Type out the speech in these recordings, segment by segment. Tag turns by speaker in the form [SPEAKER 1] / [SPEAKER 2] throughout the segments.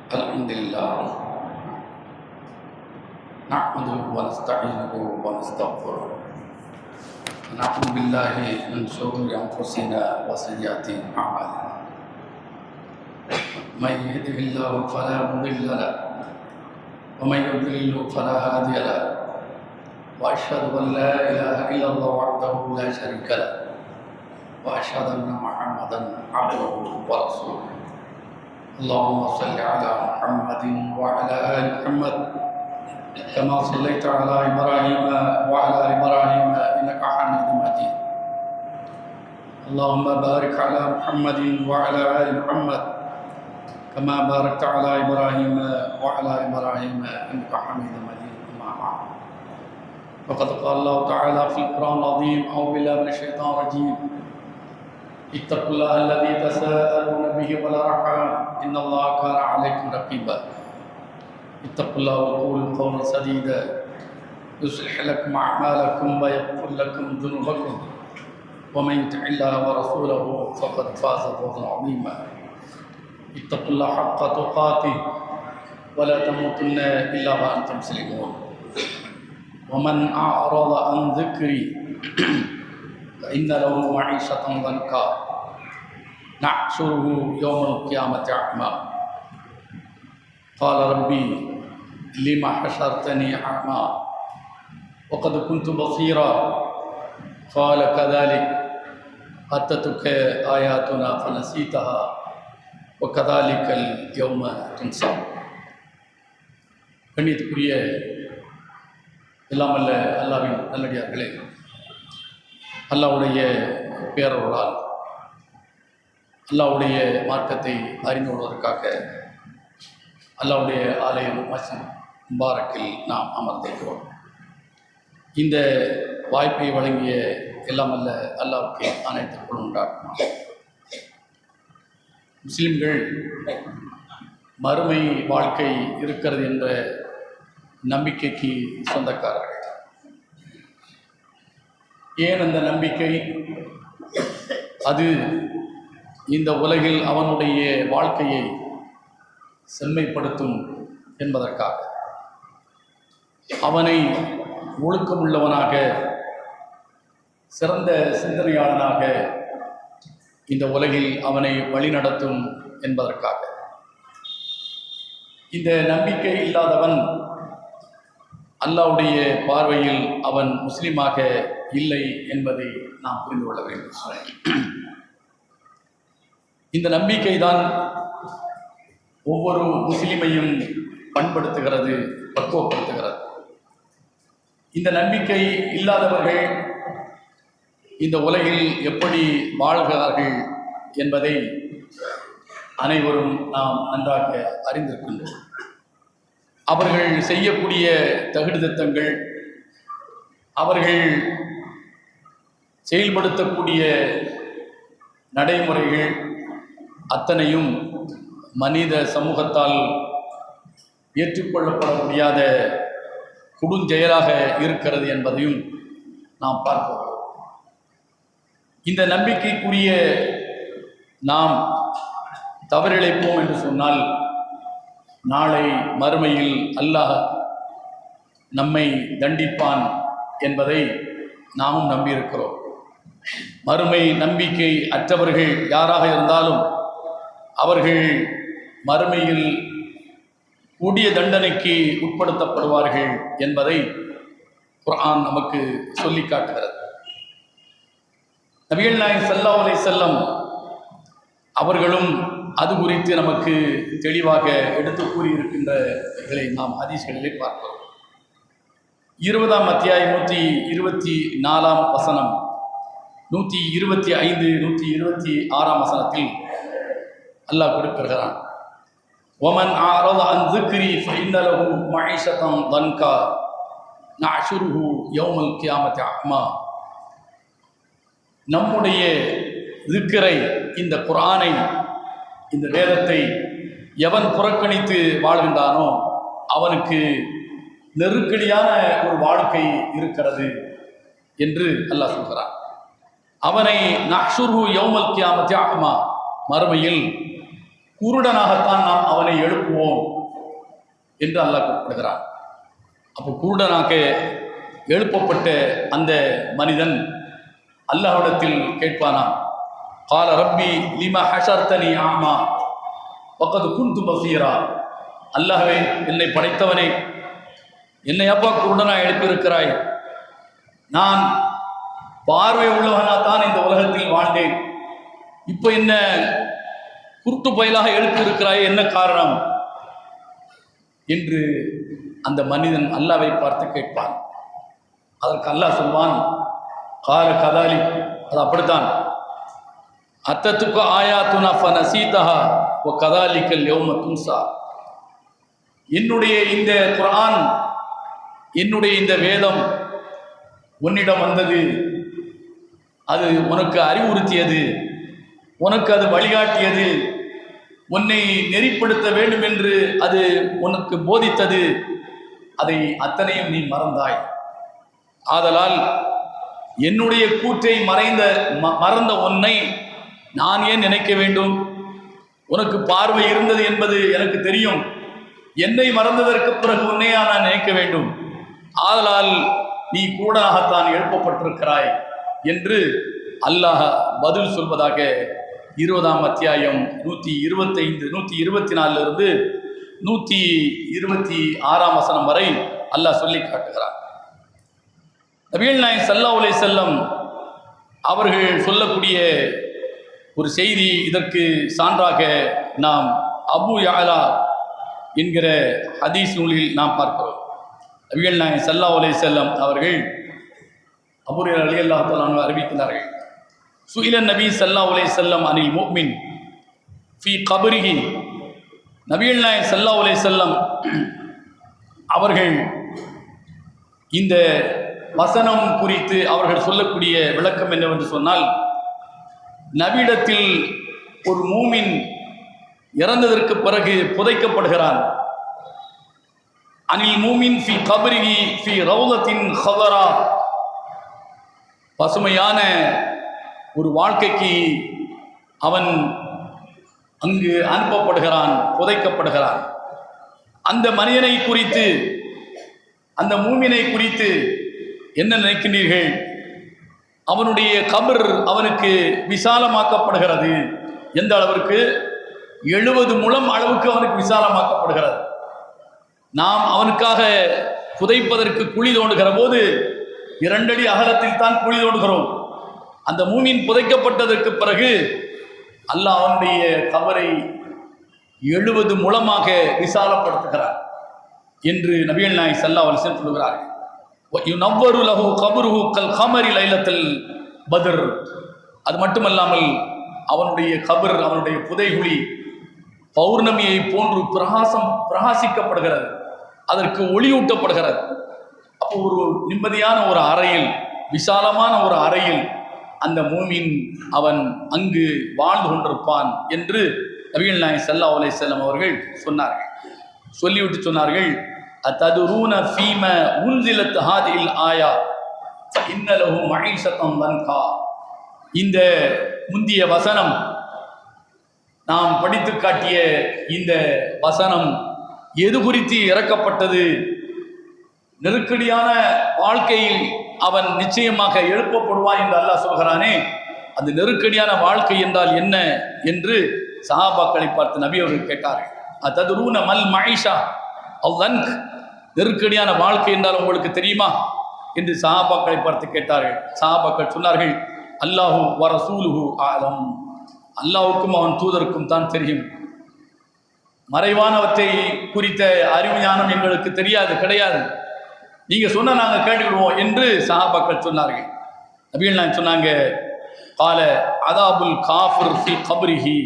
[SPEAKER 1] Alhamdulillah, nahmaduhu wa nasta'inuhu wa nastaghfiruh. Na'udzu billahi min shururi anfusina wa sayyiati a'malina. May yahdihillahu fala mudilla lahu wa may yudlilhu fala hadiya lahu. Wa asyhadu an la ilaha illallah wahdahu la syarika lahu wa asyhadu anna Muhammadan 'abduhu wa rasuluh. Allahumma salli ala Muhammadin wa ala ali Muhammad kama sallaita ala Ibrahim wa ala ali Ibrahim innaka Hamidum Majid. Allahumma barik ala Muhammadin wa ala ali Muhammad kama barakta ala Ibrahim wa ala ali Ibrahim innaka Hamidum Majid. Amma ba'd. Faqad qala Allah ta'ala fil Qur'an al-'azim a'udzu billahi minasy syaithanir rajim. Ittaqullaha alladzi tasaaluna bihi wal arham innallaha kana 'alaykum raqiba. Ittaqullaha wa qulu qawlan sadida yuslih lakum a'malakum wa yaghfir lakum dhunubakum wa man yuti'illaha wa rasulahu faqad faza fawzan 'azima. Ittaqullaha haqqa tuqatih wa la tamutunna illa wa antum muslimun. Wa man a'rada an dhikri فإن له معيشة ضنكا نحشره يوم القيامة أعمى قال ربي لم حشرتني أعمى وقد كنت بصيرا قال كذلك أتتك آياتنا فنسيتها وكذلك اليوم تنسى. கண்ணியத்துக்குரிய எல்லாம் அல்ல அல்லாஹ்வின் நல்லடியார்களே, அல்லாஹ்வுடைய பேரருளால் அல்லாஹ்வுடைய மார்க்கத்தை அறிந்து கொள்வதற்காக அல்லாஹ்வுடைய ஆலயம் மஸ்ஜித் முபாரக்கில் நாம் அமர்ந்திருக்கிறோம். இந்த வாய்ப்பை வழங்கிய எல்லாம் அல்ல அல்லாஹ்வுக்கு அனைத்து புகழும் உண்டாகும். முஸ்லிம்கள் மறுமை வாழ்க்கை இருக்கிறது என்ற நம்பிக்கைக்கு சொந்தக்காரர்கள். ஏன் அந்த நம்பிக்கை? அது இந்த உலகில் அவனுடைய வாழ்க்கையை செம்மைப்படுத்தும் என்பதற்காக, அவனை ஒழுக்கமுள்ளவனாக சிறந்த சிந்தனையாளனாக இந்த உலகில் அவனை வழிநடத்தும் என்பதற்காக. இந்த நம்பிக்கை இல்லாதவன் அல்லாஹ்வுடைய பார்வையில் அவன் முஸ்லிமாக இல்லை என்பதை நாம் புரிந்து கொள்ள வேண்டும். இந்த நம்பிக்கை தான் ஒவ்வொரு முஸ்லிமையும் பண்படுத்துகிறது, பக்குவப்படுத்துகிறது. இந்த நம்பிக்கை இல்லாதவர்கள் இந்த உலகில் எப்படி வாழ்கிறார்கள் என்பதை அனைவரும் நாம் நன்றாக அறிந்திருக்கின்றோம். அவர்கள் செய்யக்கூடிய தகுதித்தங்கள், அவர்கள் செயல்படுத்தக்கூடிய நடைமுறைகள் அத்தனையும் மனித சமூகத்தால் ஏற்றுக்கொள்ளப்பட முடியாத கொடுஞ்செயலாக இருக்கிறது என்பதையும் நாம் பார்ப்போம். இந்த நம்பிக்கைக்குரிய நாம் தவறிழைப்போம் என்று சொன்னால் நாளை மறுமையில் அல்லாஹ் நம்மை தண்டிப்பான் என்பதை நாமும் நம்பியிருக்கிறோம். மறுமை நம்பிக்கை அற்றவர்கள் யாராக இருந்தாலும் அவர்கள் மறுமையில் கூடிய தண்டனைக்கு உட்படுத்தப்படுவார்கள் என்பதை குர்ஆன் நமக்கு சொல்லி காட்டுகிறது. நபிகள் நாயகம் ஸல்லல்லாஹு அலைஹி வஸல்லம் அவர்களும் அது குறித்து நமக்கு தெளிவாக எடுத்து கூறியிருக்கின்றதை நாம் ஹதீஸ்களிலே பார்க்கிறோம். 20ஆம் அத்தியாயம் 124ஆம் வசனம், 125, 126ஆம் வசனத்தில் அல்லாஹ் குறிப்பிடுகிறான், وَمَنْ أَعْرَضَ عَنْ ذِكْرِي فَإِنَّ لَهُ مَعِيشَةً ضَنْكًا نَحْشُرُهُ يَوْمَ الْقِيَامَةِ أَعْمَى. நம்முடைய திக்ரை, இந்த குர்ஆனை, இந்த வேதத்தை எவன் புறக்கணித்து வாழ்கின்றானோ அவனுக்கு நெருக்கடியான ஒரு வாழ்க்கை இருக்கிறது என்று அல்லாஹ் சொல்கிறான். அவனை நஹ்ஷுருஹு யௌமல் கியாமத்தி அஅமா, மறுமையில் குருடனாகத்தான் நாம் அவனை எழுப்புவோம் என்று அல்லாஹ் குறிப்பிடுகிறான். அப்போ குருடனாக எழுப்பப்பட்ட அந்த மனிதன் அல்லாஹ்விடத்தில் கேட்பானான், கால ரப்பி லிமா ஹஷர்தனி ஆமா வகத் குன்து பஸீரா. அல்லாஹ்வே, என்னை படைத்தவனே, என்னை அப்பா குருடனாக எழுப்பியிருக்கிறாய். நான் பார்வை உள்ளவனாகத்தான் இந்த உலகத்தில் வாழ்ந்தேன். இப்போ என்ன குருட்டு பயலாக எழுப்பியிருக்கிறாய், என்ன காரணம் என்று அந்த மனிதன் அல்லாஹ்வை பார்த்து கேட்பான். அதற்கு அல்லாஹ் சொல்வான், கால கதாலி, அது அப்படித்தான், அத்தத்துக்கு ஆயாத்துனா ஃபனசீதஹா வ கதாலிக்கல் யௌம துன்சா. என்னுடைய இந்த குர்ஆன், என்னுடைய இந்த வேதம் உன்னிடம் வந்தது, அது உனக்கு அறிவுறுத்தியது, உனக்கு அது வழிகாட்டியது, உன்னை நெறிப்படுத்த வேண்டும் என்று அது உனக்கு போதித்தது. அதை அத்தனையும் நீ மறந்தாய். ஆதலால் என்னுடைய கூற்றை மறந்த உன்னை நான் ஏன் நினைக்க வேண்டும்? உனக்கு பார்வை இருந்தது என்பது எனக்கு தெரியும். என்னை மறந்ததற்கு பிறகு உன்னையா நான் நினைக்க வேண்டும்? ஆதலால் நீ கூடனாகத்தான் எழுப்பப்பட்டிருக்கிறாய் என்று அல்லாஹ் பதில் சொல்வதாக 20ஆம் அத்தியாயம் 125, 124 126 வசனம் வரை அல்லாஹ் சொல்லி காட்டுகிறார். நபிகள் நாயகம் ஸல்லல்லாஹு அலைஹி வஸல்லம் அவர்கள் சொல்லக்கூடிய ஒரு செய்தி இதற்கு சான்றாக நாம் அபு யஅலா என்கிற ஹதீஸ் நூலில் நாம் பார்க்கிறோம். நபிகள் நாயகம் ஸல்லல்லாஹு அலைஹி வஸல்லம் அவர்கள் அபூ ஹுரைரா ரலியல்லாஹு தஆலா அன்ஹு அறிவிக்கிறார்கள், சுஇல நபி ஸல்லல்லாஹு அலைஹி வஸல்லம் அனில் முஃமின் ஃபீ கப்ரிஹி. நபிகள் நாயகம் ஸல்லல்லாஹு அலைஹி வஸல்லம் அவர்கள் இந்த வசனம் குறித்து அவர்கள் சொல்லக்கூடிய விளக்கம் என்னவென்று சொன்னால், நபியிடத்தில் ஒரு மூமின் இறந்ததற்கு பிறகு புதைக்கப்படுகிறான். அனில் மூமின் ஃபி கப்ரிஹி ஃபி ரௌலத்தின் ஹதரா. பசுமையான ஒரு வாழ்க்கைக்கு அவன் அங்கு அனுப்பப்படுகிறான், புதைக்கப்படுகிறான். அந்த மனிதனை குறித்து, அந்த மூமினை குறித்து என்ன நினைக்கின்றீர்கள்? அவனுடைய கபர் அவனுக்கு விசாலமாக்கப்படுகிறது. எந்த அளவிற்கு? 70 முழம் அளவுக்கு அவனுக்கு விசாலமாக்கப்படுகிறது. நாம் அவனுக்காக புதைப்பதற்கு குழி தோண்டுகிற போது 2 அடி அகலத்தில் தான் குழி தோண்டுகிறோம். அந்த மூமின் புதைக்கப்பட்டதற்கு பிறகு அல்லாஹ் அவனுடைய கபரை 70 முழமாக விசாலப்படுத்துகிறார் என்று நபிகள் நாயகம் ஸல்லல்லாஹு அலைஹி வஸல்லம் சொல்கிறார்கள். யுனவ்வரு லஹு கப்ருஹு கல் கமரி லைலத்துல் பத்ர். அது மட்டுமல்லாமல் அவனுடைய கபர், அவனுடைய புதைகுழி பௌர்ணமியை போன்று பிரகாசிக்கப்படுகிறது, அதற்கு ஒளியூட்டப்படுகிறது. அப்போ ஒரு நிம்மதியான ஒரு அறையில், விசாலமான ஒரு அறையில் அந்த மூமின் அவன் அங்கு வாழ்ந்து கொண்டிருப்பான் என்று நபிகள் நாயகம் ஸல்லல்லாஹு அலைஹி வஸல்லம் அவர்கள் சொன்னார்கள். சொல்லிவிட்டு சொன்னார்கள், அத்ததுரூன ஃபீம உன்ஸிலத் ஹாதில் ஆயா ஃபஇன்ன லஹு மஈஷத்தன் லன்கா. இந்த முந்திய வசனம், நாம் படித்து காட்டிய இந்த வசனம் எது குறித்து இறக்கப்பட்டது? நெருக்கடியான வாழ்க்கையில் அவன் நிச்சயமாக எழுப்பப்படுவான் என்று அல்லாஹ் சொல்கிறானே, அந்த நெருக்கடியான வாழ்க்கை என்றால் என்ன என்று சஹாபாக்களை பார்த்து நபி அவர்கள் கேட்டார்கள். அத்ததுரூன மல் மஈஷா அல்லன்க். நெருக்கடியான வாழ்க்கை என்றால் உங்களுக்கு தெரியுமா என்று சஹாபாக்களை பார்த்து கேட்டார்கள். சஹாபாக்கள் சொன்னார்கள், அல்லாஹு வ ரசூலுஹு ஆலம். அல்லாஹ்வுக்கும் அவன் தூதருக்கும் தான் தெரியும். மறைவானவற்றை குறித்த அறிவு ஞானம் எங்களுக்கு தெரியாது, கிடையாது. நீங்கள் சொன்ன நாங்கள் கேட்டுக்கிடுவோம் என்று சஹாபாக்கள் சொன்னார்கள். நபிகள் நாயகம் சொன்னாங்க, கால அதாபுல் காஃபிர் ஃபி கப்ரிஹி.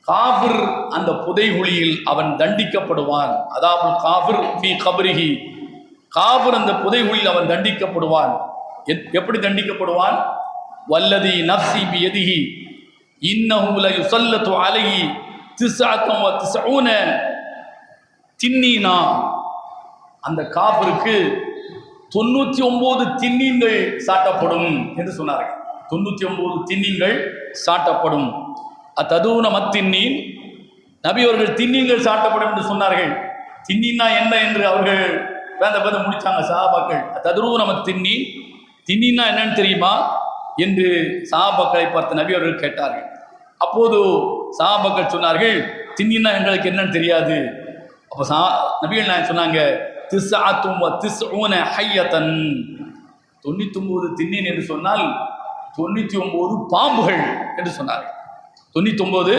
[SPEAKER 1] காஃபிர் அந்த புதைகுழியில் அவன் தண்டிக்கப்படுவான். அதாபுல் காஃபிர் ஃபி கப்ரிஹி. காஃபிர் அந்த புதைகுழியில் அவன் தண்டிக்கப்படுவான். எப்படி தண்டிக்கப்படுவான்? வல்லதி நஃப்ஸி பியதிஹி இன்னஹு லயுஸல்லத்து அலைஹி 99 தின்னீனா. அந்த காஃபிருக்கு 99 திண்ணீங்கள் சாட்டப்படும் என்று சொன்னார்கள். 99 திண்ணீங்கள் சாட்டப்படும். அத்ததூன மத்தின்னீன், நபி அவர்கள் திண்ணீங்கள் சாட்டப்படும் என்று சொன்னார்கள். திண்ணீன்னா என்ன என்று அவர்கள் வேந்த முடிச்சாங்க சஹாபாக்கள். அத்ததூன மத்தின்னீன், திண்ணீன்னா என்னன்னு தெரியுமா என்று சஹாபாக்களை பார்த்து நபி அவர்கள் கேட்டார்கள். அப்போது சஹாபாக்கள் சொன்னார்கள், திண்ணீன்னா எங்களுக்கு என்னன்னு தெரியாது. அப்போ நபிகள் நாயகம் சொன்னாங்க, 99 திண்ணீன் என்று சொன்னால் 99 பாம்புகள் என்று சொன்னார்கள். 99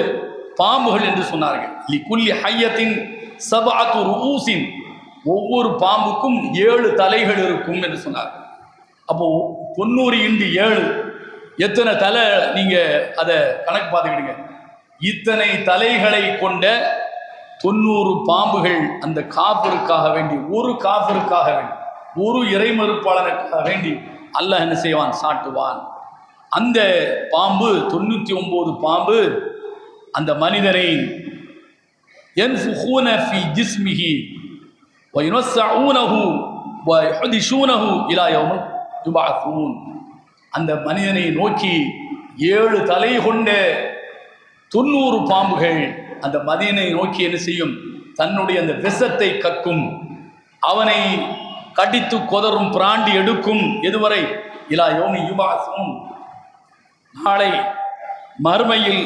[SPEAKER 1] பாம்புகள் என்று சொன்னார்கள். லிகுல்லி ஹய்யத்தின் சபஅத்து ரூஸின், ஒவ்வொரு பாம்புக்கும் 7 தலைகள் இருக்கும் என்று சொன்னார்கள். அப்போ 90 × 7 எத்தனை தலை? நீங்க அதை கணக்கு பார்த்துக்கிடுங்க. இத்தனை தலைகளை கொண்ட 90 பாம்புகள் அந்த காஃபிருக்காக வேண்டி, ஒரு காஃபிருக்காக வேண்டி, ஒரு இறை மறுப்பாளனுக்காக வேண்டி அல்லாஹ் என்ன செய்வான்? சாட்டுவான். அந்த பாம்பு 99 பாம்பு அந்த மனிதனை ينفخون في جسمه وينسعونه ويحدثونه الى يوم يبعثون. அந்த மனிதனை நோக்கி 7 தலை கொண்ட 90 பாம்புகள் அந்த மனிதனை நோக்கி என்ன செய்யும்? தன்னுடைய அந்த விஷத்தை கக்கும், அவனை கடித்து கொதரும், பிராண்டி எடுக்கும். எதுவரை? இலா யௌமி யுபஅஸூன், நாளை மறுமையில்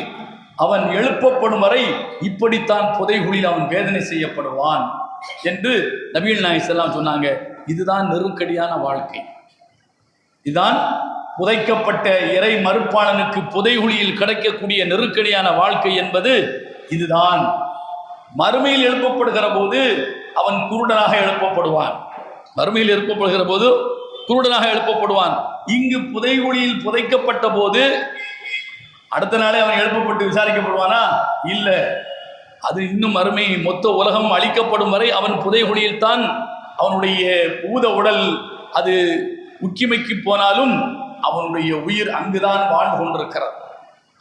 [SPEAKER 1] அவன் எழுப்பப்படும் வரை இப்படித்தான் புதைகுழியில் அவன் வேதனை செய்யப்படுவான் என்று நபிகள் நாயகம் ஸல்லல்லாஹு அலைஹி வஸல்லம் சொன்னாங்க. இதுதான் நெருக்கடியான வாழ்க்கை. இதுதான் புதைக்கப்பட்ட இறை மறுப்பாளனுக்கு புதைகுழியில் கிடைக்கக்கூடிய நெருக்கடியான வாழ்க்கை என்பது இதுதான். மறுமையில் எழுப்பப்படுகிற போது அவன் குருடனாக எழுப்பப்படுவான். மறுமையில் எழுப்பப்படுகிற போது குருடனாக எழுப்பப்படுவான். இங்கு புதைகுழியில் புதைக்கப்பட்ட போது அடுத்த நாளே அவன் எழுப்பப்பட்டு விசாரிக்கப்படுவானா? இல்லை. அது இன்னும் மறுமை மொத்த உலகம் அழிக்கப்படும் வரை அவன் புதைகுழியில் தான் அவனுடைய பூத உடல் அது உக்கிமைக்கு போனாலும் அவனுடைய உயிர் அங்குதான் வாழ்ந்து கொண்டிருக்கிறது.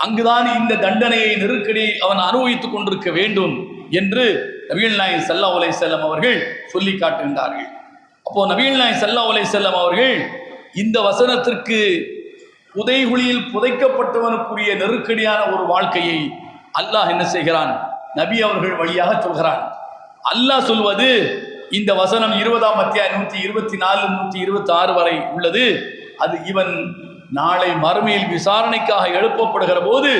[SPEAKER 1] அங்குதான் இந்த தண்டனையை, நெருக்கடி அவன் அனுபவித்துக் கொண்டிருக்க வேண்டும் என்று நபிகள் நாயகம் ஸல்லல்லாஹு அலைஹி வஸல்லம் அவர்கள் சொல்லி காட்டுகின்றார்கள். அப்போ நபிகள் நாயகம் ஸல்லல்லாஹு அலைஹி வஸல்லம் அவர்கள் இந்த வசனத்திற்கு புதைகுழியில் புதைக்கப்பட்டவனுக்குரிய நெருக்கடியான ஒரு வாழ்க்கையை அல்லாஹ் என்ன செய்கிறான்? நபி அவர்கள் வழியாக சொல்கிறான். அல்லாஹ் சொல்வது, இந்த வசனம் 20ஆம் அத்தியாயம் 124 126 வரை உள்ளது. அது இவன் நாளை மறுமையில் விசாரணைக்காக எழுப்பப்படுகிற போது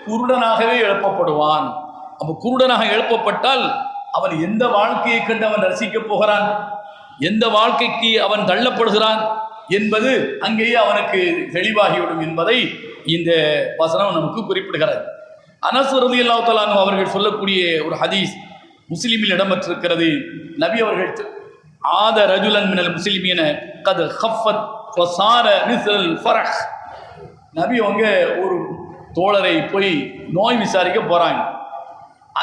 [SPEAKER 1] குருடனாகவே எழுப்பப்படுவான். அப்போ குருடனாக எழுப்பப்பட்டால் அவன் எந்த வாழ்க்கையை கண்டு அவன் ரசிக்கப் போகிறான், எந்த வாழ்க்கைக்கு அவன் தள்ளப்படுகிறான் என்பது அங்கேயே அவனுக்கு தெளிவாகிவிடும் என்பதை இந்த வசனம் நமக்கு குறிப்பிடுகிறது. அனஸ் ரலியல்லாஹு தஆலா அன்ஹு அவர்கள் சொல்லக்கூடிய ஒரு ஹதீஸ் முஸ்லிமில் இடம்பெற்றிருக்கிறது. நபி அவர்கள் ஆத ரஜுலன் மினல் முஸ்லிமீன கத் ஹஃபத் ஃபஸார மிஸ்ல் ஃபரஹ். நபி அவங்க ஒரு தோழரை போய் நோய் விசாரிக்க போறாங்க.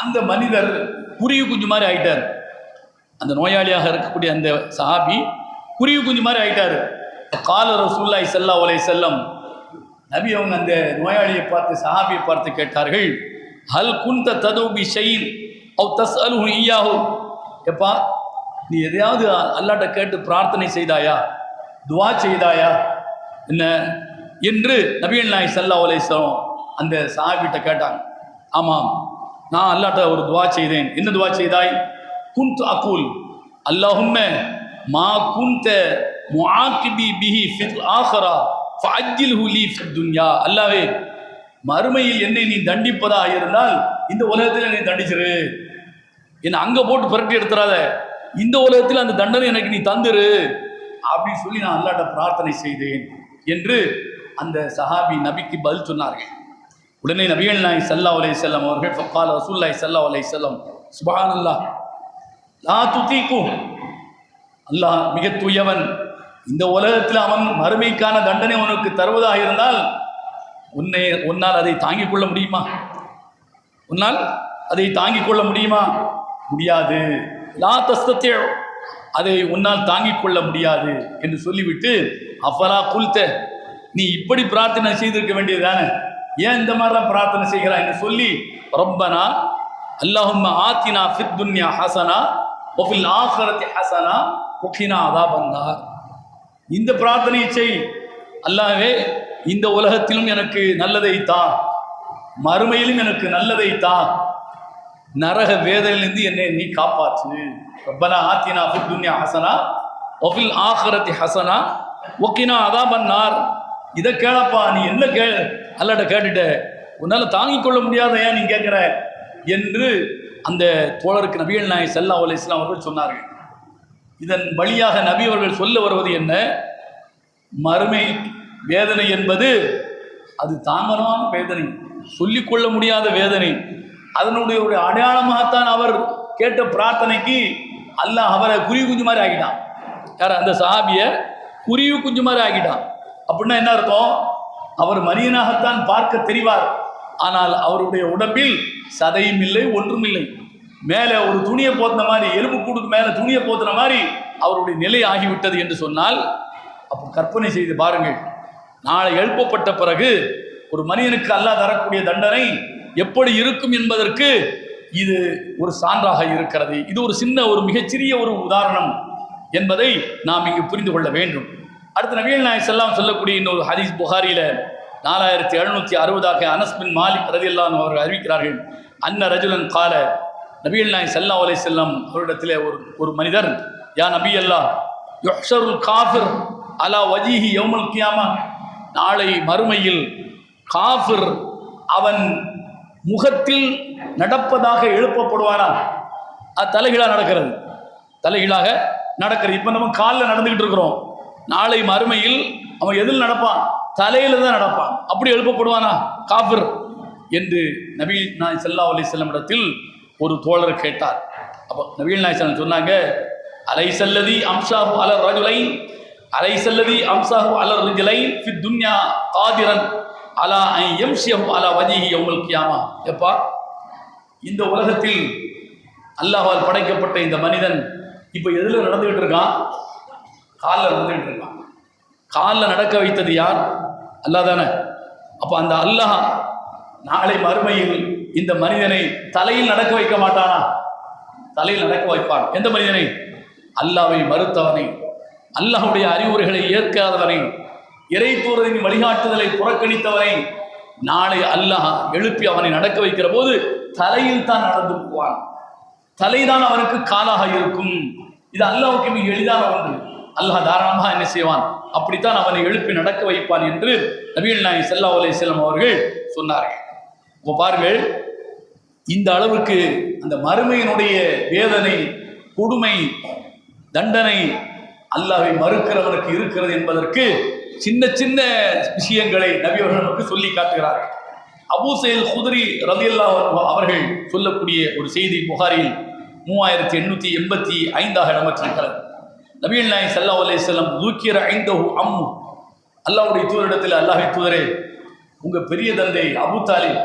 [SPEAKER 1] அந்த மனிதர் குருவி குஞ்சு மாதிரி ஆயிட்டார். அந்த நோயாளியாக இருக்கக்கூடிய அந்த சஹாபி குருவி குஞ்சு மாதிரி ஆயிட்டார். கால ரசூலுல்லாஹி ஸல்லல்லாஹு அலைஹி வஸல்லம், நபி அவங்க அந்த நோயாளியை பார்த்து, சஹாபியை பார்த்து கேட்டார்கள், ஹல் குன்த தது பி ஷைஇன் அவ் தஸ்அலுஹு இய்யாஹு. எப்பா, நீ எதையாவது அல்லாஹ்ட்ட கேட்டு பிரார்த்தனை செய்தாயா, துஆ செய்தாயா என்ன என்று நபிகள் நாயகம் ஸல்லல்லாஹு அலைஹி வஸல்லம் அந்த சஹாபிட்ட கேட்டாங்க. ஆமாம், நான் அல்லாஹ்ட்ட ஒரு துஆ செய்தேன். என்ன துஆ செய்தாய்? குன்து அகூல் அல்லாஹும்ம மா குன்த முஆகிபி பிஹி ஃபில் ஆஹிரா ஃபஅஜ்ஜில்ஹு லீ ஃபித் துன்யா. அல்லாஹ்வே, மறுமையில் என்னை நீ தண்டிப்பதாக இருந்தால் இந்த உலகத்தில் என்னை தண்டிச்சிரு, என்னை அங்கே போட்டு புரட்டி எடுத்துறாத, இந்த உலகத்தில் அந்த தண்டனை எனக்கு நீ தந்துரு அப்படின்னு சொல்லி நான் அல்லாஹ்ட்ட பிரார்த்தனை செய்தேன் என்று அந்த சஹாபி நபிக்கு பதில் சொன்னார்கள். உடனே நபிகள் நாயகம் ஸல்லல்லாஹு அலைஹி வஸல்லம் அவர்கள் ஃபகால ரசூலுல்லாஹி ஸல்லல்லாஹு அலைஹி வஸல்லம் சுப்ஹானல்லாஹ் லா துதீகு, அல்லாஹ் மிக தூயவன், இந்த உலகத்தில் அவன் மறுமைக்கான தண்டனை உனக்கு தருவதாக இருந்தால் உன்னால் அதை தாங்கிக் கொள்ள முடியுமா? உன்னால் அதை தாங்கிக் கொள்ள முடியுமா? முடியாது. லா தஸ்தத்தி, அதை உன்னால் தாங்கிக் கொள்ள முடியாது என்று சொல்லிவிட்டு, அஃபலா குல்த, நீ இப்படி பிரார்த்தனை செய்திருக்க வேண்டியதுதானே, ஏன் இந்த மாதிரிலாம் பிரார்த்தனை செய்கிறாய் என்று சொல்லி, ரப்பனா அல்லாஹும்ம ஆத்தினா ஃபித் துன்யா ஹஸனா வஃபில் ஆখিরাতি ஹஸனா வகினா அஸாபன்னார். இந்த பிரார்த்தனையை செய், அல்லாஹ்வே இந்த உலகத்திலும் எனக்கு நல்லதை தா, மறுமையிலும் எனக்கு நல்லதை தான், நரக வேதனையிலிருந்து என்னை நீ காப்பாற்று. ரப்பனா ஆத்தினா ஃபித் துன்யா ஹஸனா வஃபில் ஆখিরাতি ஹஸனா வகினா அஸாபன்னார். இதை கேளப்பா, நீ என்ன அல்லாஹ்ட்ட கேட்டுட்ட, உன்னால் தாங்கிக் கொள்ள முடியாத ஏன் நீ கேட்குற என்று அந்த தோழருக்கு நபிகள் நாயகம் ஸல்லல்லாஹு அலைஹி வஸல்லம் அவர்கள் சொன்னார்கள். இதன் வழியாக நபி அவர்கள் சொல்ல வருவது என்ன, மறுமை வேதனை என்பது அது தாமதமான வேதனை, சொல்லிக்கொள்ள முடியாத வேதனை. அதனுடைய ஒரு அடையாளமாகத்தான் அவர் கேட்ட பிரார்த்தனைக்கு அல்லாஹ் அவரை குருவி குஞ்சு மாதிரி ஆகிட்டான். யார்? அந்த சஹாபியை குருவி குஞ்சு மாதிரி ஆகிட்டான். அப்படின்னா என்ன அர்த்தம்? அவர் மனிதனாகத்தான் பார்க்க தெரிவார், ஆனால் அவருடைய உடம்பில் சதையும் இல்லை, ஒன்றும் இல்லை. மேலே ஒரு துணியை போத்தின மாதிரி, எலும்பு கூடுக்கு மேலே துணியை போத்தின மாதிரி அவருடைய நிலை ஆகிவிட்டது என்று சொன்னால், அப்போ கற்பனை செய்து பாருங்கள், நாளை எழுப்பப்பட்ட பிறகு ஒரு மனிதனுக்கு அல்லாஹ் தரக்கூடிய தண்டனை எப்படி இருக்கும் என்பதற்கு இது ஒரு சான்றாக இருக்கிறது. இது ஒரு சின்ன, ஒரு மிகச்சிறிய ஒரு உதாரணம் என்பதை நாம் இங்கு புரிந்து கொள்ள வேண்டும். அடுத்து நபிகள் நாயகம் ஸல்லல்லாஹு சொல்லக்கூடிய இன்னொரு ஹதீஸ் புகாரியில் 4760 அனஸ் பின் மாலிக் ரலியல்லாஹு அன்ஹு அவர்கள் அறிவிக்கிறார்கள். அன்ன ரஜுலன் கால, நபிகள் நாயகம் ஸல்லல்லாஹு அலைஹி வஸல்லம் அவரிடத்தில் ஒரு மனிதர், யா நபி அல்லாஹ், யுஹ்ஷருல் காஃபிர் அலா வஜீஹி யௌமுல் கியாமா, நாளை மறுமையில் காஃபிர் அவன் முகத்தில் நடப்பதாக எழுப்பப்படுவானா? அது தலைகீழாக நடக்கிறது, தலைகீழாக நடக்கிறது. இப்போ நம்ம காலில் நடந்துக்கிட்டு இருக்கிறோம், நாளை மறுமையில் அவன் எதில் நடப்பான்? தலையில தான் நடப்பான். அப்படி எழுப்பப்படுவானா காஃபிர் என்று நபிகள் நாயகம் ஸல்லல்லாஹு அலைஹி வஸல்லம் இடத்தில் ஒரு தோழர் கேட்டார். அப்போ நபிகள் நாயகம் சொன்னாங்க, அலைஸல்லதி அம்சாஹு அலர் ரஜுலைன் அலைஸல்லதி அம்சாஹு அலர் ரிஜலைன் ஃபித் துன்யா காதிரன் அலா அன் யம்ஷிஹு அலா வஜீஹி யௌமுல் கியாமா. எப்பா, இந்த உலகத்தில் அல்லாஹ்வால் படைக்கப்பட்ட இந்த மனிதன் இப்போ எதில் நடந்துகிட்டு இருக்கான்? காலில் நடந்துகிட்டு இருக்கான். காலில் நடக்க வைத்தது யார்? அல்லாஹ் தானே. அப்போ அந்த அல்லாஹ் நாளை மறுமையில் இந்த மனிதனை தலையில் நடக்க வைக்க மாட்டானா? தலையில் நடக்க வைப்பான். எந்த மனிதனை? அல்லாஹ்வை மறுத்தவனை, அல்லாஹ்வுடைய அறிவுரைகளை ஏற்காதவனை, இறை தூதரின் வழிகாட்டுதலை புறக்கணித்தவனை நாளை அல்லாஹ் எழுப்பி அவனை நடக்க வைக்கிற போது தலையில் தான் நடந்து போவான். தலைதான் அவனுக்கு காலாக இருக்கும். இது அல்லாஹ்வுக்கு மிக எளிதான ஒன்று. அல்லாஹ் தாராளமாக என்ன செய்வான்? அப்படித்தான் அவனை எழுப்பி நடக்க வைப்பான் என்று நபிகள் நாயகம் ஸல்லல்லாஹு அலைஹி வஸல்லம் அவர்கள் சொன்னார்கள். இப்போ பாருங்கள், இந்த அளவுக்கு அந்த மறுமையினுடைய வேதனை, கொடுமை, தண்டனை அல்லாஹ்வை மறுக்கிறவனுக்கு இருக்கிறது என்பதற்கு சின்ன சின்ன விஷயங்களை நபி அவர்கள் நமக்கு சொல்லி காட்டுகிறார்கள். அபூ சயீத் குத்ரி ரலியல்லாஹு அன்ஹு அவர்கள் சொல்லக்கூடிய ஒரு செய்தி புகாரில் 3885 இடம்பெற்றிருக்கிறது. நபிகள் நாயகம் ஸல்லல்லாஹு அலைஹி வஸல்லம் ذُكِرَ عِندَهُ அம்மு, அல்லாஹ்வுடைய தூதரிடத்தில், அல்லாஹ்வின் தூதரே, உங்கள் பெரிய தந்தை அபூ தாலிப்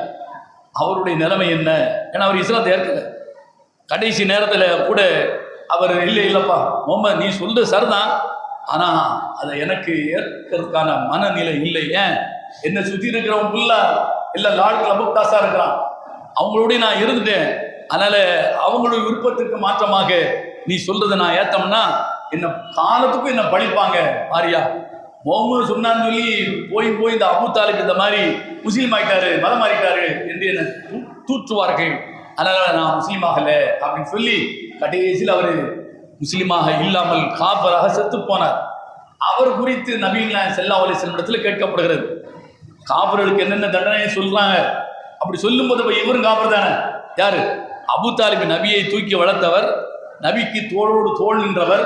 [SPEAKER 1] அவருடைய நிலைமை என்ன? ஏன்னா அவர் இஸ்லாத்தை ஏற்கல. கடைசி நேரத்தில் கூட அவர் இல்லைப்பா முகமது, நீ சொல்றது சரிதான், ஆனால் அதை எனக்கு ஏற்கிறதுக்கான மனநிலை இல்லை. ஏன்? என்னை சுற்றி இருக்கிறவங்க ஃபுல்லாக எல்லாம் லால் கிளபுக்தாஸாக இருக்கிறான், அவங்களோடய நான் இருந்துட்டேன். அதனால் அவங்களுடைய விருப்பத்துக்கு மாற்றமாக நீ சொல்றதை நான் ஏற்றோம்னா என்ன காலத்துக்கும் என்ன பழிப்பாங்க. மாரியா முகமது சொன்னான்னு சொல்லி போய் இந்த அபூ தாலிப் இந்த மாதிரி முஸ்லீம் ஆகிட்டாரு, மதம் மாறிட்டாரு என்று என்னை தூற்றுவார்கள். அதனால் நான் முஸ்லீம் ஆகலை அப்படின்னு சொல்லி கடைசியில் அவர் முஸ்லீமாக இல்லாமல் காஃபராக செத்து போனார். அவர் குறித்து நபிகள் நாயகம் ஸல்லல்லாஹு அலைஹி வஸல்லம் இடத்தில் கேட்கப்படுகிறது. காஃபர்களுக்கு என்னென்ன தண்டனை சொல்றாங்க. அப்படி சொல்லும்போது இப்போ இவரும் காஃபர் தானே. யாரு? அபூ தாலிப் நபியை தூக்கி வளர்த்தவர், நபிக்கு தோளோடு தோள் நின்றவர்,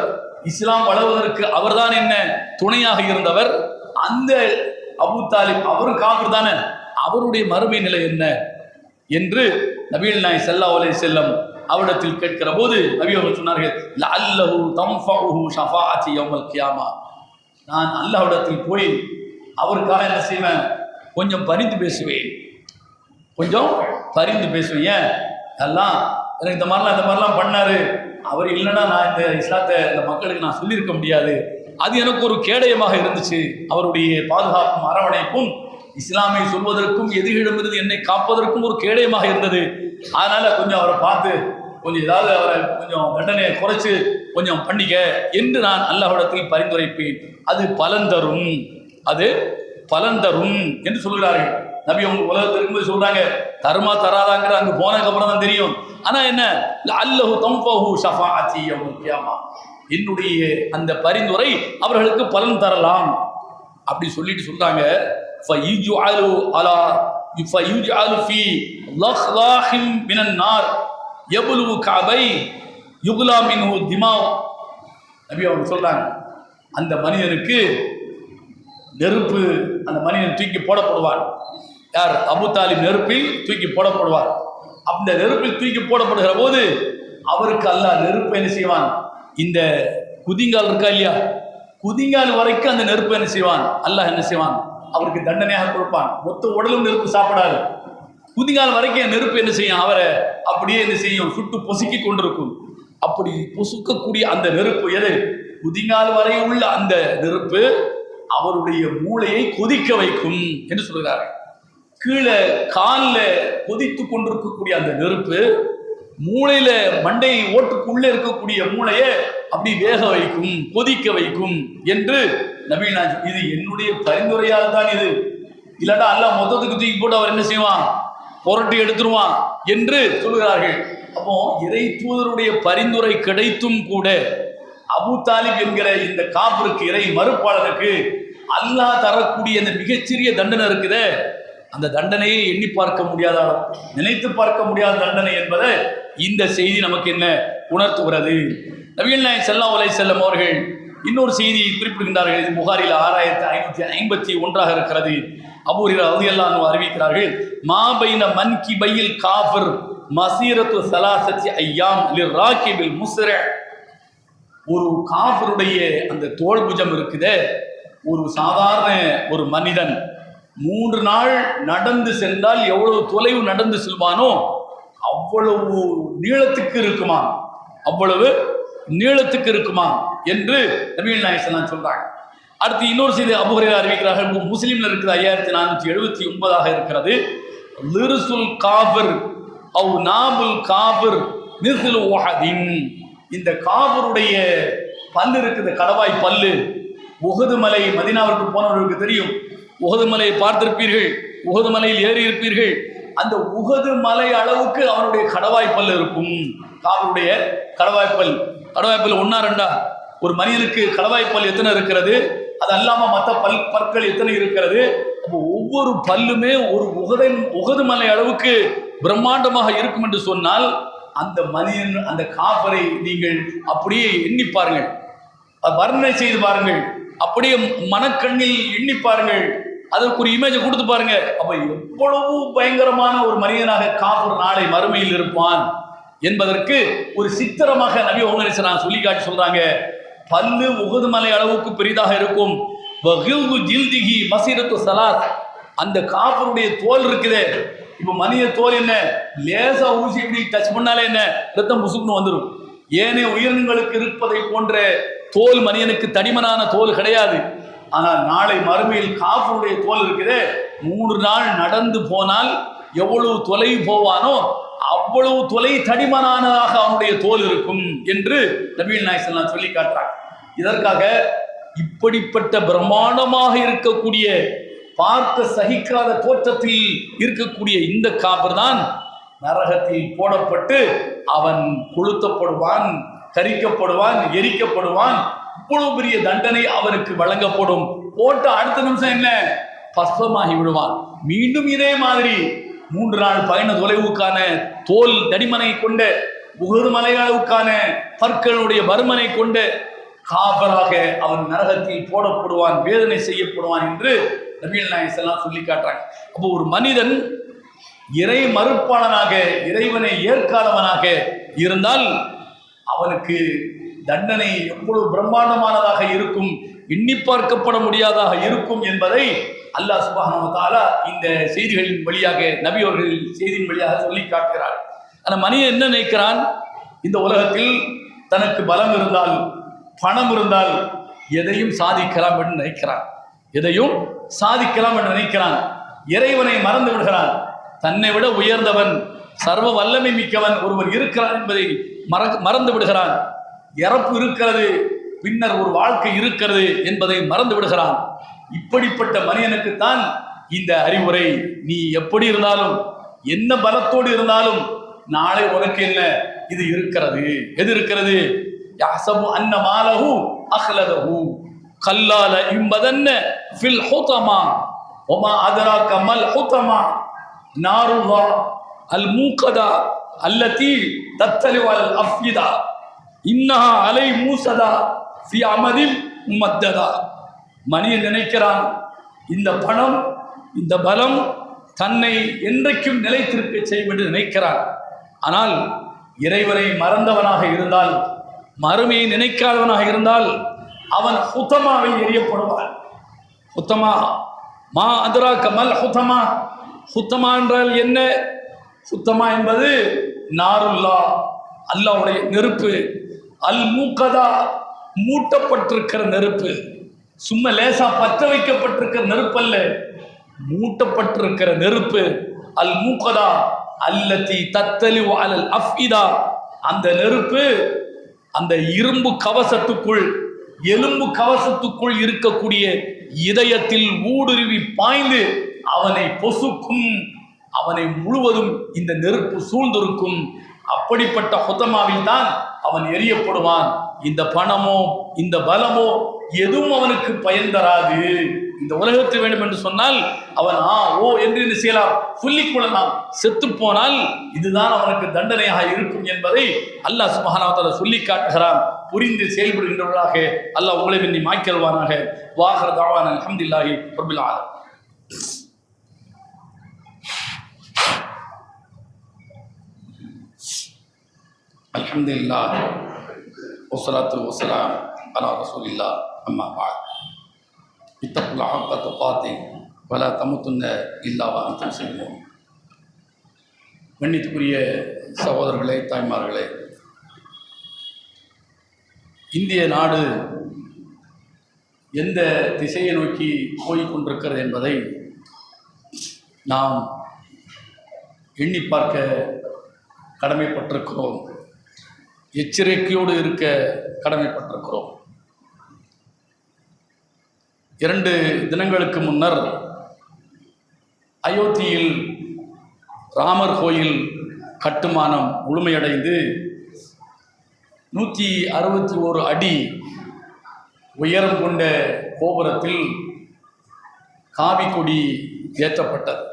[SPEAKER 1] இஸ்லாம் வளர்வதற்கு அவர்தான் என்ன துணையாக இருந்தவர். அந்த அபூ தாலிப் அவரும் காஃபர் தானே. அவருடைய மறுமை நிலை என்ன என்று நபிகள் நாயகம் ஸல்லல்லாஹு அலைஹி வஸல்லம் அவரிடத்தில் கேட்கிற போது நபி அவர்கள் சொன்னார்கள், லஅல்லஹு தன்ஃபஉஹு ஷஃபாஅத்தி யௌமல் கியாமா. நான் அல்லாஹ்விடத்தில் போய் அவருக்காக என்ன செய்வேன்? கொஞ்சம் பரிந்து பேசுவேன், கொஞ்சம் பரிந்து பேசுவேன். எல்லாம் எனக்கு இந்த மாதிரிலாம் பண்ணாரு, அவர் இல்லைன்னா நான் இந்த இஸ்லாத்தை இந்த மக்களுக்கு நான் சொல்லியிருக்க முடியாது. அது எனக்கு ஒரு கேடயமாக இருந்துச்சு. அவருடைய பாதுகாப்பும் அரவணைப்பும் இஸ்லாமை சொல்வதற்கும் எதிரிடமிருந்து என்னை காப்பதற்கும் ஒரு கேடயமாக இருந்தது. அதனால கொஞ்சம் அவரை பார்த்து கொஞ்சம் ஏதாவது அவரை கொஞ்சம் தண்டனையை குறைச்சு கொஞ்சம் பண்ணிக்க என்று நான் அல்லாஹ்விடத்தில் பரிந்துரைப்பேன். அது பலன் தரும், அது பலன் தரும் என்று சொல்கிறார்கள். நபி அவங்க உலகத்தில் இருக்கும்போது சொல்றாங்க, தருமா தராதாங்கிற அங்க போனதுக்கு அப்புறம் தான் தெரியும். ஆனா என்ன, அல்லஹு தன்ஃபஹு ஷஃபாஅத்தி யௌமல் கியாமா, என்னுடைய அந்த பரிந்துரை அவர்களுக்கு பலன் தரலாம் அப்படி சொல்லிட்டு சொல்றாங்க. ஃபயுஜஅலு அலா ஃபயுஜஅலு ஃபீ லஹ்லாஹின் மினன் நார் யப்லுகு கஅபை யுக்லா மின்ஹு திமா. நபி அவங்க சொல்றாங்க, அந்த மனிதனுக்கு நெருப்பு, அந்த மனிதன் தூக்கி போடப்படுவார். யார்? அபு தாலிப் நெருப்பில் தூக்கி போடப்படுவார். அந்த நெருப்பில் தூக்கி போடப்படுகிற போது அவருக்கு அல்லாஹ் நெருப்பு என்ன செய்வான், இந்த குதிங்கால் இருக்கா இல்லையா, குதிங்கால் வரைக்கும் அந்த நெருப்பு என்ன செய்வான், அல்லாஹ் என்ன செய்வான், அவருக்கு தண்டனையாக கொடுப்பான். மொத்த உடலும் நெருப்பு சாப்பிடாது, குதிங்கால் வரைக்கும் நெருப்பு என்ன செய்யும், அவரை அப்படியே என்ன செய்யும், சுட்டு பொசுக்கி கொண்டிருக்கும். அப்படி பொசுக்கக்கூடிய அந்த நெருப்பு எது, குதிங்கால் வரை உள்ள அந்த நெருப்பு அவருடைய மூளையை கொதிக்க வைக்கும் என்று சொல்கிறார். கீழே காலில் கொதித்து கொண்டிருக்கக்கூடிய அந்த நெருப்பு மூளையில மண்டை ஓட்டுக்குள்ளே இருக்கக்கூடிய மூளையை அப்படி வேக வைக்கும், கொதிக்க வைக்கும் என்று நபீனா. இது என்னுடைய பரிந்துரையால் தான் இது, இல்லாட்டா அல்லாஹ் மொத்தத்துக்கு தூக்கி போட்டு அவர் என்ன செய்வான், புரட்டி எடுத்துருவான் என்று சொல்கிறார்கள். அப்போ இறை தூதருடைய பரிந்துரை கிடைத்தும் கூட அபு தாலிப் என்கிற இந்த காபிருக்கு, இறை மறுப்பாளருக்கு அல்லாஹ் தரக்கூடிய அந்த மிகச்சிறிய தண்டனை இருக்குதே, அந்த தண்டனையை எண்ணி பார்க்க முடியாத, நினைத்து பார்க்க முடியாத தண்டனை என்பதை இந்த செய்தி நமக்கு என்ன உணர்த்துகிறது. நபிகள் நாயகம் ஸல்லல்லாஹு அலைஹி வஸல்லம் அவர்கள் இன்னொரு செய்தி குறிப்பிடுகின்றார்கள். இது புகாரில் 6551 இருக்கிறது. அபூ ஹுரைரா ரலியல்லாஹு அன்ஹு அறிவிக்கிறார்கள், மா பைன மன்கிபையில் காஃபிர் மஸீரத்து ஸலாஸத்தி அய்யாம் லிராகிபில் முஸ்ரி. ஒரு காஃபிருடைய அந்த தோள் புஜம் இருக்குதே, ஒரு சாதாரண ஒரு மனிதன் 3 நாள் நடந்து சென்றால் எவ்வளவு தொலைவு நடந்து செல்வானோ அவ்வளவு நீளத்துக்கு இருக்குமா, அவ்வளவு நீளத்துக்கு இருக்குமா என்று நபிகள் நாயகம் ஸல்லல்லாஹு அலைஹி வஸல்லம் சொல்றாங்க. அடுத்து இன்னொரு செய்தி அபூ ஹுரைரா அறிவிக்கிறார்கள், முஸ்லிம்ல இருக்கிற 5479 இருக்கிறது. லிர்சுல் காஃபிர் அவ் நாபுல் காஃபிர் மிஸ்லு உஹதின். இந்த காஃபிருடைய பல்லு இருக்குது, கடவாய் பல்லு. உஹது மலை, மதீனாவிற்கு போனவர்களுக்கு தெரியும், உஹது மலையை பார்த்திருப்பீர்கள், உஹது மலையில் ஏறி இருப்பீர்கள். அந்த உஹது மலை அளவுக்கு அவனுடைய கடவாய்ப்பல் இருக்கும். காவருடைய கடவாய்ப்பல், கடவாய்ப்பல் 1-2 ஒரு மனிதனுக்கு கடவாய்ப்பல் எத்தனை இருக்கிறது, அது அல்லாம மற்ற பற்கள் எத்தனை இருக்கிறது. அப்போ ஒவ்வொரு பல்லுமே ஒரு உஹது மலை அளவுக்கு பிரம்மாண்டமாக இருக்கும் என்று சொன்னால், அந்த மனிதன், அந்த காஃபரை நீங்கள் அப்படியே எண்ணி பாருங்கள், வர்ணனை செய்து பாருங்கள், அப்படியே மனக்கண்ணில் எண்ணி பாருங்கள், அதற்கு ஒரு இமேஜை கொடுத்து பாருங்க. அப்ப எவ்வளவு பயங்கரமான ஒரு மனிதனாக காஃபிர் நாளை மறுமையில் இருப்பான் என்பதற்கு ஒரு சித்திரமாக நபி அவங்க நான் சொல்லி காட்டி சொல்றாங்க. பல்லு உஹது மலை அளவுக்கு பெரிதாக இருக்கும். அந்த காஃபிருடைய தோல் இருக்குதே, இப்ப மனித தோல் என்ன, லேசா ஊசி இப்படி டச் பண்ணாலே என்ன ரத்தம் புசுக்குன்னு வந்துடும். ஏனே உயிரினங்களுக்கு இருப்பதை போன்ற தோல் மனிதனுக்கு தடிமனான தோல் கிடையாது. ஆனால் நாளை மறுமையில் காஃபிருடைய தோல் இருக்குதே, 3 நாள் நடந்து போனால் எவ்வளவு தொலை போவானோ அவ்வளவு தொலை தடிமனானதாக அவனுடைய தோல் இருக்கும் என்று நபிகள் நாயகம் ஸல்லல்லாஹு அலைஹி வஸல்லம் சொல்லி காட்டுறாங்க. இதற்காக இப்படிப்பட்ட பிரம்மாண்டமாக இருக்கக்கூடிய, பார்க்க சகிக்காத தோற்றத்தில் இருக்கக்கூடிய இந்த காஃபிர் தான் நரகத்தில் போடப்பட்டு அவன் கொளுத்தப்படுவான், கரிக்கப்படுவான், எரிக்கப்படுவான். இவ்வளவு பெரிய தண்டனை அவனுக்கு வழங்கப்படும். போட்ட அடுத்த நிமிஷம் என்ன, பஸ்வமாகி விடுவான். மீண்டும் இதே மாதிரி 3 நாள் பயண தொலைவுக்கான தோல் தடிமனை கொண்ட, உஹது மலை அளவுக்கான பற்களுடைய பருமனை கொண்ட காஃபிராக அவன் நரகத்தில் போடப்படுவான், வேதனை செய்யப்படுவான் என்று நபிகள் நாயகம் ஸல்லல்லாஹு அலைஹி வஸல்லம் சொல்லி காட்டுறாங்க. அப்போ ஒரு மனிதன் இறை மறுப்பாளனாக, இறைவனை ஏற்காதவனாக இருந்தால் அவனுக்கு தண்டனை எவ்வளவு பிரம்மாண்டமானதாக இருக்கும், எண்ணி பார்க்கப்பட முடியாதாக இருக்கும் என்பதை அல்லாஹ் சுப்ஹானஹு வ தஆலா இந்த செய்திகளின் வழியாக, நபி அவர்கள் செய்தியின் வழியாக சொல்லி காட்டுகிறார். அந்த மனிதன் என்ன நினைக்கிறான், இந்த உலகத்தில் தனக்கு பலம் இருந்தால், பணம் இருந்தால் எதையும் சாதிக்கலாம் என்று நினைக்கிறான், எதையும் சாதிக்கலாம் என்று நினைக்கிறான். இறைவனை மறந்து விடுகிறான். தன்னை விட உயர்ந்தவன், சர்வ வல்லமை மிக்கவன் ஒருவர் இருக்கிறான் என்பதை மறந்து விடுகிறான். இறப்பு இருக்கிறது, பின்னர் ஒரு வாழ்க்கை இருக்கிறது என்பதை மறந்து விடுகிறான். இப்படிப்பட்ட மனிதனுக்குத்தான் இந்த அறிவுரை நீ எப்படி இருந்தாலும் என்ன பலத்தோடு இருந்தாலும் நாளை உனக்கு என்ன இது இருக்கிறது. எது இருக்கிறது? யஹ்சபு அன்ன மாலஹு அஹ்லதஹு கல்லால இம்பதன்ன ஃபில் ஹுதமா வமா அதராக மல் ஹுதமா நாருல்லா அல் மூகதா அல்லதி தத்தலு அல் அஃபிதா இன்னஹா அலை மூசதா ஃபி அமதில் முமத்ததா. மனிதன் நினைக்கிறான் இந்த பணம் இந்த பலம் தன்னை என்றைக்கும் நிலைத்திருக்க செய்யும் என்று நினைக்கிறான். ஆனால் இறைவனை மறந்தவனாக இருந்தால், மறுமையை நினைக்காதவனாக இருந்தால் அவன் ஹுதமாவில் எரியப்படுவான். ஹுதமா மா அதராக மல் ஹுதமா. ஹுத்தமா என்றால் என்ன? ஹுத்தமா என்பது நாருல்லா, அல்லாஹ்வுடைய நெருப்பு. அல் மூக்கதா, மூட்டப்பட்டிருக்கிற நெருப்பு. சும்மா லேசா பற்ற வைக்கப்பட்டிருக்கிற நெருப்பு அல்ல, மூட்டப்பட்டிருக்கிற நெருப்பு. அல் மூக்கதா அல்லதி தத்தலி அலல் அஃபிதா. அந்த நெருப்பு அந்த இரும்பு கவசத்துக்குள், எலும்பு கவசத்துக்குள் இருக்கக்கூடிய இதயத்தில் ஊடுருவி பாய்ந்து அவனை பொசுக்கும். அவனை முழுவதும் இந்த நெருப்பு சூழ்ந்திருக்கும். அப்படிப்பட்ட ஹுதமாவில் தான் அவன் எரியப்படுவான். இந்த பணமோ இந்த பலமோ எதுவும் அவனுக்கு பயன் தராது. இந்த உலகத்தில் வேண்டும் என்று சொன்னால் அவன் ஓ என்று என்ன செய்யலாம், சொல்லிக் கொள்ளலாம். செத்து போனால் இதுதான் அவனுக்கு தண்டனையாக இருக்கும் என்பதை அல்லாஹ் சுப்ஹானஹு வ தஆலா சொல்லி காட்டுகிறான். புரிந்து செயல்படுகின்றவர்களாக அல்லாஹ் உங்களை மின்னி மாய்க்கல்வானாக. வாஹிர் தஅவானா அல்ஹம்துலில்லாஹி ரப்பில் ஆலமீன். அல்ஹம்துலில்லாஹ் வஸ்ஸலாத்து வஸ்ஸலாம் அலா ரசூலில்லாஹ் அம்மா பஅத். இத்தகுல்லாஹ் ஹக்க துகாத்தி வலா தமுத்துன்ன இல்லா வ அன்தும் முஸ்லிமூன். கண்ணியத்துக்குரிய சகோதரர்களே, தாய்மார்களே, இந்திய நாடு எந்த திசையை நோக்கி போய்கொண்டிருக்கிறது என்பதை நாம் எண்ணி பார்க்க கடமைப்பட்டிருக்கிறோம். எச்சரிக்கையோடு இருக்க கடமைப்பட்டிருக்கிறோம். 2 தினங்களுக்கு முன்னர் அயோத்தியில் ராமர் கோயில் கட்டுமானம் முழுமையடைந்து 161 அடி உயரம் கொண்ட கோபுரத்தில் காவி கொடி ஏற்றப்பட்டது.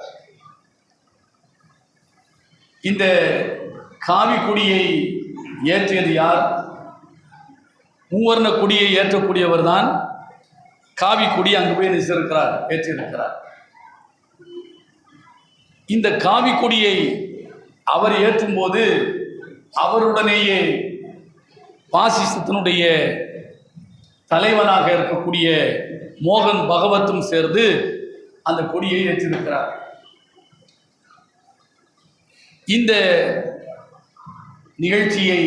[SPEAKER 1] இந்த காவி கொடியை ஏற்றியது யார்? மூவர்ண கொடியை ஏற்றக்கூடியவர் தான் காவி கொடி அங்கு போய் நிறுத்தியிருக்கிறார், ஏற்றியிருக்கிறார். இந்த காவி கொடியை அவர் ஏற்றும் போது அவருடனேயே பாசிசத்தினுடைய தலைவனாக இருக்கக்கூடிய மோகன் பகவத்தும் சேர்ந்து அந்த கொடியை ஏற்றிருக்கிறார். இந்த நிகழ்ச்சியை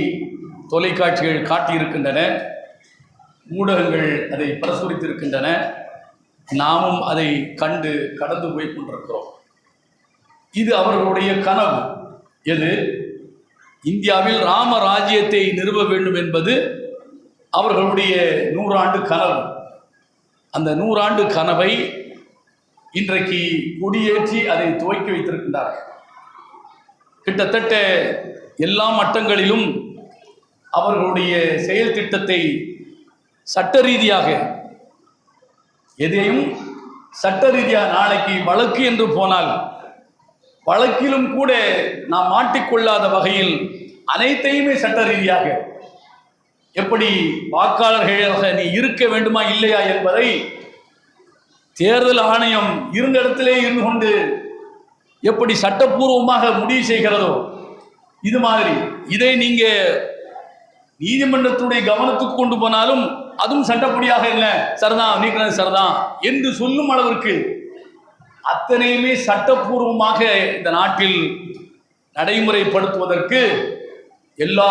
[SPEAKER 1] தொலைக்காட்சிகள் காட்டியிருக்கின்றன, ஊடகங்கள் அதை பிரசுரித்திருக்கின்றன. நாமும் அதை கண்டு கடந்து போய் கொண்டிருக்கிறோம். இது அவர்களுடைய கனவு. எது? இந்தியாவில் ராம ராஜ்யத்தை நிறுவ வேண்டும் என்பது அவர்களுடைய 100 ஆண்டு கனவு. அந்த 100 ஆண்டு கனவை இன்றைக்கு கொடியேற்றி அதை துவக்கி வைத்திருக்கின்றார்கள். கிட்டத்தட்ட எல்லா மட்டங்களிலும் அவர்களுடைய செயல் திட்டத்தை சட்ட ரீதியாக, எதையும் சட்ட ரீதியாக, நாளைக்கு வழக்கு என்று போனால் வழக்கிலும் கூட நாம் மாட்டிக்கொள்ளாத வகையில் அனைத்தையுமே சட்ட ரீதியாக, எப்படி வாக்காளர்களாக நீ இருக்க வேண்டுமா இல்லையா என்பதை தேர்தல் ஆணையம் இருந்த இடத்திலே இருந்து கொண்டு எப்படி சட்டப்பூர்வமாக முடிவு செய்கிறதோ இது மாதிரி இதை நீங்க நீதிமன்றத்துடைய கவனத்துக்கு கொண்டு போனாலும் அதுவும் சட்டப்படியாக இல்லை, சரிதான், நீக்கிறது சரிதான் என்று சொல்லும் அளவிற்கு அத்தனையுமே சட்டப்பூர்வமாக இந்த நாட்டில் நடைமுறைப்படுத்துவதற்கு எல்லா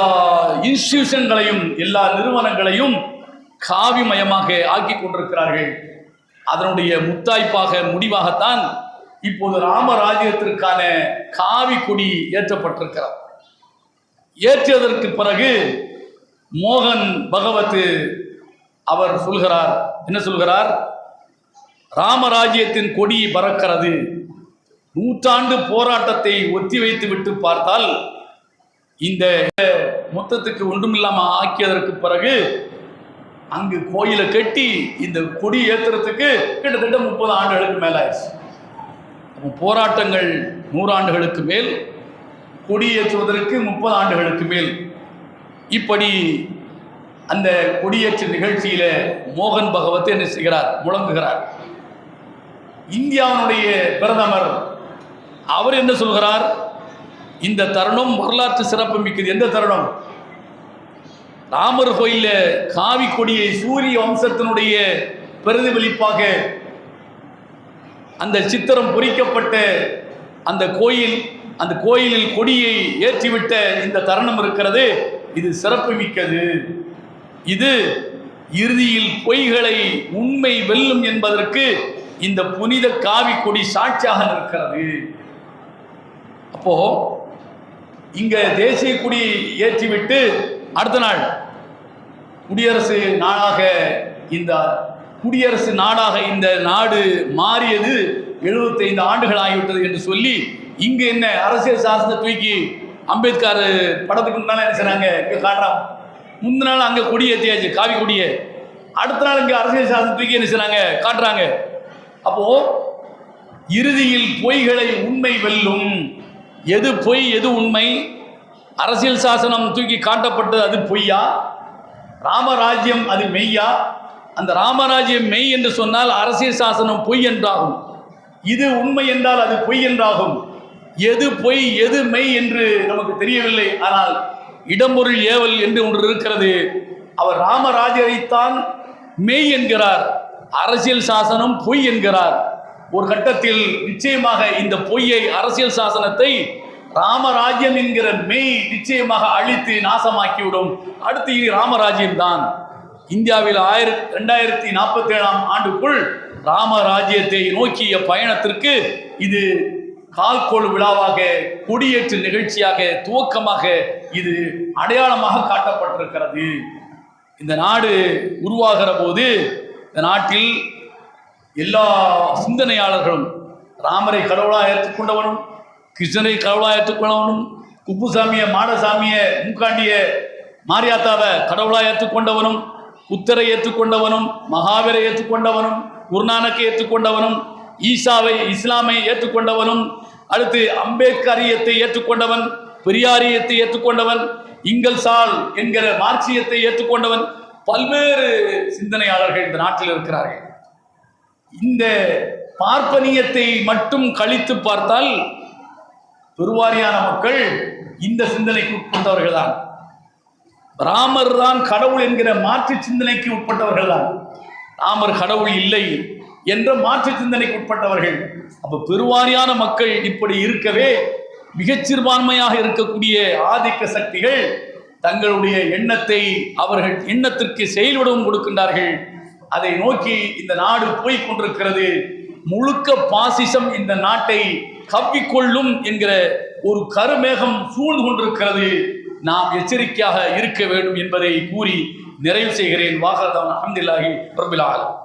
[SPEAKER 1] இன்ஸ்டிடியூஷன்களையும் எல்லா நிறுவனங்களையும் காவிமயமாக ஆக்கி கொண்டிருக்கிறார்கள். அதனுடைய முத்தாய்ப்பாக முடிவாகத்தான் இப்போது ராமராஜ்யத்திற்கான காவி கொடி ஏற்றப்பட்டிருக்கிறார். ஏற்றியதற்கு பிறகு மோகன் பகவத் அவர் சொல்கிறார், என்ன சொல்கிறார்? ராமராஜ்யத்தின் கொடி பறக்கிறது. நூற்றாண்டு போராட்டத்தை ஒத்தி வைத்து விட்டு பார்த்தால் இந்த மொத்தத்துக்கு ஒன்றுமில்லாமல் ஆக்கியதற்கு பிறகு அங்கு கோயிலை கட்டி இந்த கொடி ஏற்றுறதுக்கு கிட்டத்தட்ட 30 ஆண்டுகளுக்கு மேல ஆயிடுச்சு. போராட்டங்கள் 100 ஆண்டுகளுக்கு மேல், கொடி ஏற்றுவதற்கு 30 ஆண்டுகளுக்கு மேல். இப்படி அந்த கொடியேற்று நிகழ்ச்சியில மோகன் பகவத் என்ன செய்கிறார், முழங்குகிறார். இந்தியாவினுடைய பிரதமர் அவர் என்ன சொல்கிறார், இந்த தருணம் வரலாற்று சிறப்பு மிக்கது. எந்த தருணம்? ராமர் கோயில காவி கொடியை சூரிய வம்சத்தினுடைய பிரதிபலிப்பாக அந்த சித்திரம் பொறிக்கப்பட்ட அந்த கோயிலில் கொடியை ஏற்றிவிட்ட இந்த தருணம் இருக்கிறது, இது சிறப்பு மிக்கது. இது இறுதியில் பொய்களை உண்மை வெல்லும் என்பதற்கு இந்த புனித காவி கொடி சாட்சியாக நிற்கிறது. அப்போ இங்க தேசிய கொடி ஏற்றிவிட்டு அடுத்த நாள் குடியரசு நாடாக இந்த நாடு மாறியது 75 ஆண்டுகள் ஆகிவிட்டது என்று சொல்லி இங்க என்ன அரசியல் சாசனத்தை தூக்கி அம்பேத்கர் படத்துக்கு முன்னால என்ன செய்றாங்க, இங்க காட்டுறான். முந்தின நாள் அங்க கொடி ஏற்றியாச்சு, காவி கொடியை. அடுத்த நாள் இங்க அரசியல் சாசனத்தை தூக்கி என்ன செய்றாங்க, காட்டுறாங்க. அப்போ இறுதியில் பொய்களை உண்மை வெல்லும். எது பொய் எது உண்மை? அரசியல் சாசனம் தூக்கி காட்டப்பட்டது அது பொய்யா? ராமராஜ்யம் அது மெய்யா? அந்த ராமராஜ்யம் மெய் என்று சொன்னால் அரசியல் சாசனம் பொய் என்றாகும். இது உண்மை என்றால் அது பொய் என்றாகும். எது பொய் எது மெய் என்று நமக்கு தெரியவில்லை. ஆனால் இடம்பொருள் ஏவல் என்று ஒன்று இருக்கிறது. அவர் ராமராஜ்யத்தைத்தான் மெய் என்கிறார், அரசியல் சாசனம் பொய் என்கிறார். ஒரு கட்டத்தில் நிச்சயமாக இந்த பொய்யை, அரசியல் சாசனத்தை ராமராஜ்யம் என்கிற மெய் நிச்சயமாக அழித்து நாசமாக்கிவிடும். அடுத்து இது ராமராஜ்யம் தான். இந்தியாவில் 2047 ஆண்டுக்குள் ராமராஜ்யத்தை நோக்கிய பயணத்திற்கு இது கால்கோள் விழாவாக, கொடியேற்று நிகழ்ச்சியாக, துவக்கமாக, இது அடையாளமாக காட்டப்பட்டிருக்கிறது. இந்த நாடு உருவாகிற போது இந்த நாட்டில் எல்லா சிந்தனையாளர்களும் ராமரை கடவுளாக ஏற்றுக்கொண்டவனும், கிருஷ்ணரை கடவுளாக ஏற்றுக்கொண்டவனும், குப்புசாமியை, மாடசாமியை, மூக்காண்டிய மாரியாத்தாவை கடவுளாக ஏற்றுக்கொண்டவனும், புத்தரை ஏற்றுக்கொண்டவனும், மகாவீரை ஏற்றுக்கொண்டவனும், குருநானக்கை ஏற்றுக்கொண்டவனும், ஈசாவை இஸ்லாமை ஏற்றுக்கொண்டவனும், அடுத்து அம்பேத்கரியத்தை ஏற்றுக்கொண்டவன், பெரியாரியத்தை ஏற்றுக்கொண்டவன், இங்கல்சால் என்கிற மார்க்சியத்தை ஏற்றுக்கொண்டவன், பல்வேறு சிந்தனையாளர்கள் இந்த நாட்டில் இருக்கிறார்கள். இந்த பார்ப்பனியத்தை மட்டும் கழித்து பார்த்தால் பெருவாரியான மக்கள் இந்த சிந்தனைக்கு உட்பட்டவர்கள் தான். ராமர் தான் கடவுள் என்கிற மாற்று சிந்தனைக்கு உட்பட்டவர்கள் தான். ராமர் கடவுள் இல்லை என்ற மாற்று சிந்தனைக்கு உட்பட்டவர்கள். அப்ப பெருவாரியான மக்கள் இப்படி இருக்கவே மிகச்சிறுபான்மையாக இருக்கக்கூடிய ஆதிக்க சக்திகள் தங்களுடைய எண்ணத்தை அவர்கள் எண்ணத்திற்கு செயல்விடவும் கொடுக்கின்றார்கள். அதை நோக்கி இந்த நாடு போய் கொண்டிருக்கிறது. முழுக்க பாசிசம் இந்த நாட்டை கவ்விக்கொள்ளும் என்கிற ஒரு கருமேகம் சூழ்ந்து கொண்டிருக்கிறது. நாம் எச்சரிக்கையாக இருக்க வேண்டும் என்பதை கூறி நிறைவு செய்கிறேன். வாகரதான் அல்ஹம்துலில்லாஹி ரப்பில் ஆலமீன்.